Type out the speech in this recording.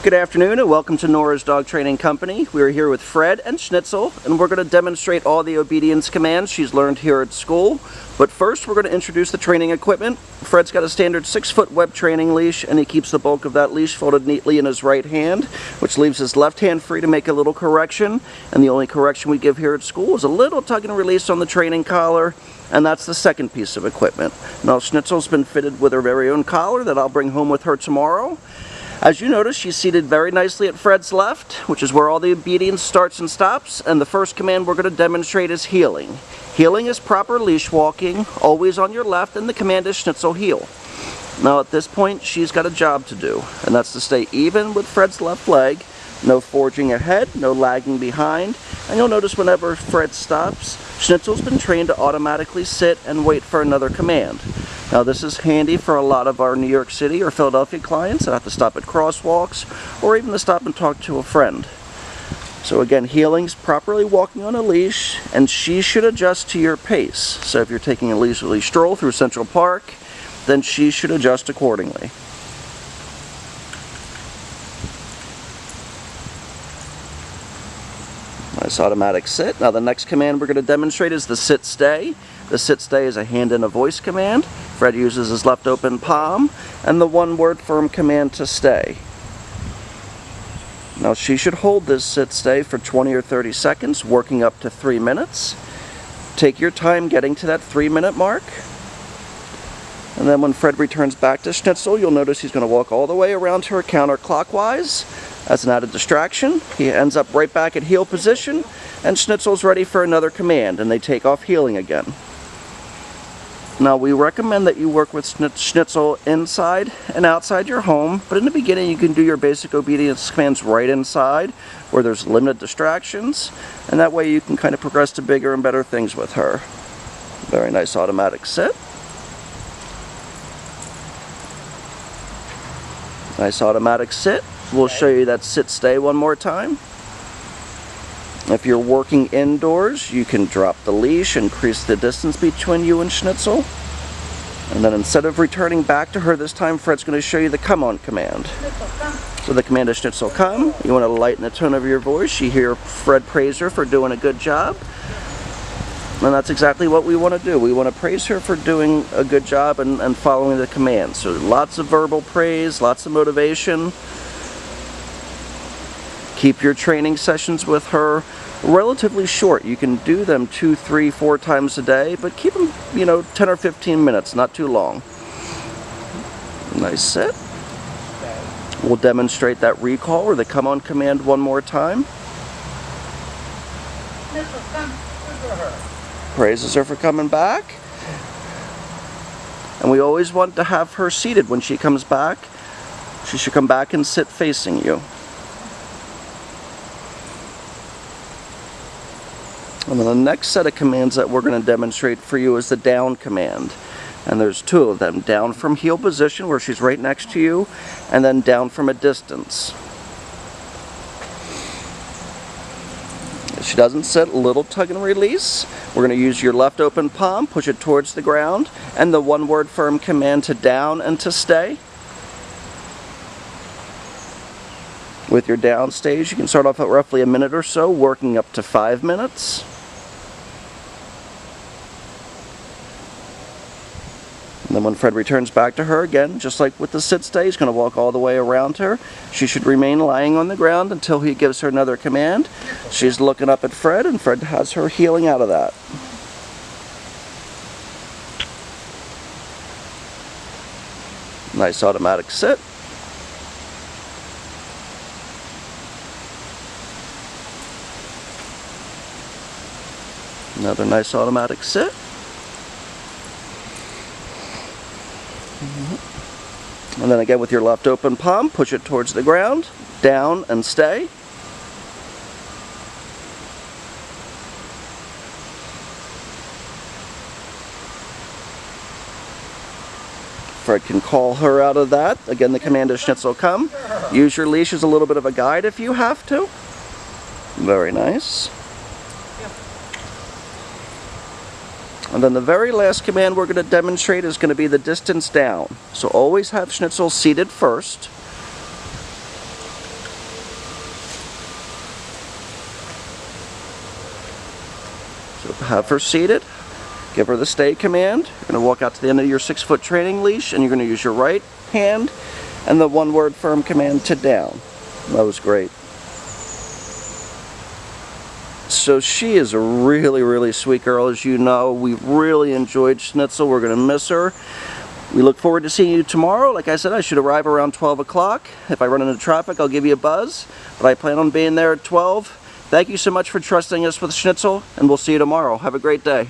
Good afternoon and welcome to Nora's Dog Training Company. We are here with Fred and Schnitzel and we're going to demonstrate all the obedience commands she's learned here at school. But first we're going to introduce the training equipment. Fred's got a standard 6-foot web training leash and he keeps the bulk of that leash folded neatly in his right hand, which leaves his left hand free to make a little correction. And the only correction we give here at school is a little tug and release on the training collar. And that's the second piece of equipment. Now Schnitzel's been fitted with her very own collar that I'll bring home with her tomorrow. As you notice, she's seated very nicely at Fred's left, which is where all the obedience starts and stops, and the first command we're going to demonstrate is heeling. Heeling is proper leash walking, always on your left, and the command is Schnitzel heel. Now at this point, she's got a job to do, and that's to stay even with Fred's left leg, no forging ahead, no lagging behind, and you'll notice whenever Fred stops, Schnitzel's been trained to automatically sit and wait for another command. Now this is handy for a lot of our New York City or Philadelphia clients that have to stop at crosswalks or even to stop and talk to a friend. So again, heeling's properly walking on a leash and she should adjust to your pace. So if you're taking a leisurely stroll through Central Park, then she should adjust accordingly. Nice automatic sit. Now the next command we're going to demonstrate is the sit-stay. The sit-stay is a hand and a voice command. Fred uses his left open palm and the one-word firm command to stay. Now she should hold this sit-stay for 20 or 30 seconds, working up to 3 minutes. Take your time getting to that 3-minute mark. And then when Fred returns back to Schnitzel, you'll notice he's going to walk all the way around her counterclockwise. As an added distraction, he ends up right back at heel position, and Schnitzel's ready for another command, and they take off heeling again. Now we recommend that you work with Schnitzel inside and outside your home, but in the beginning you can do your basic obedience commands right inside, where there's limited distractions, and that way you can kind of progress to bigger and better things with her. Very nice automatic sit. Nice automatic sit. We'll show you that sit-stay one more time. If you're working indoors, you can drop the leash, increase the distance between you and Schnitzel. And then instead of returning back to her this time, Fred's going to show you the come on command. So the command is Schnitzel come. You want to lighten the tone of your voice. You hear Fred praise her for doing a good job. And that's exactly what we want to do. We want to praise her for doing a good job and following the command. So lots of verbal praise, lots of motivation. Keep your training sessions with her relatively short. You can do them 2, 3, 4 times a day, but keep them, 10 or 15 minutes, not too long. Nice sit. We'll demonstrate that recall or the come on command one more time. Praises her for coming back. And we always want to have her seated when she comes back. She should come back and sit facing you. And then the next set of commands that we're going to demonstrate for you is the down command. And there's 2 of them. Down from heel position where she's right next to you, and then down from a distance. If she doesn't sit, a little tug and release. We're going to use your left open palm, push it towards the ground, and the one-word firm command to down and to stay. With your down stage, you can start off at roughly a minute or so, working up to 5 minutes. And then when Fred returns back to her, again, just like with the sit-stay, he's going to walk all the way around her. She should remain lying on the ground until he gives her another command. She's looking up at Fred, and Fred has her heeling out of that. Nice automatic sit. Another nice automatic sit. And then again with your left open palm, push it towards the ground, down and stay. Fred can call her out of that. Again, the command is Schnitzel come. Use your leash as a little bit of a guide if you have to. Very nice. And then the very last command we're going to demonstrate is going to be the distance down. So always have Schnitzel seated first. Have her seated. Give her the stay command. You're going to walk out to the end of your 6-foot training leash, and you're going to use your right hand and the one-word firm command to down. That was great. So she is a really, really sweet girl, as you know. We really enjoyed Schnitzel. We're going to miss her. We look forward to seeing you tomorrow. Like I said, I should arrive around 12 o'clock. If I run into traffic, I'll give you a buzz. But I plan on being there at 12. Thank you so much for trusting us with Schnitzel, and we'll see you tomorrow. Have a great day.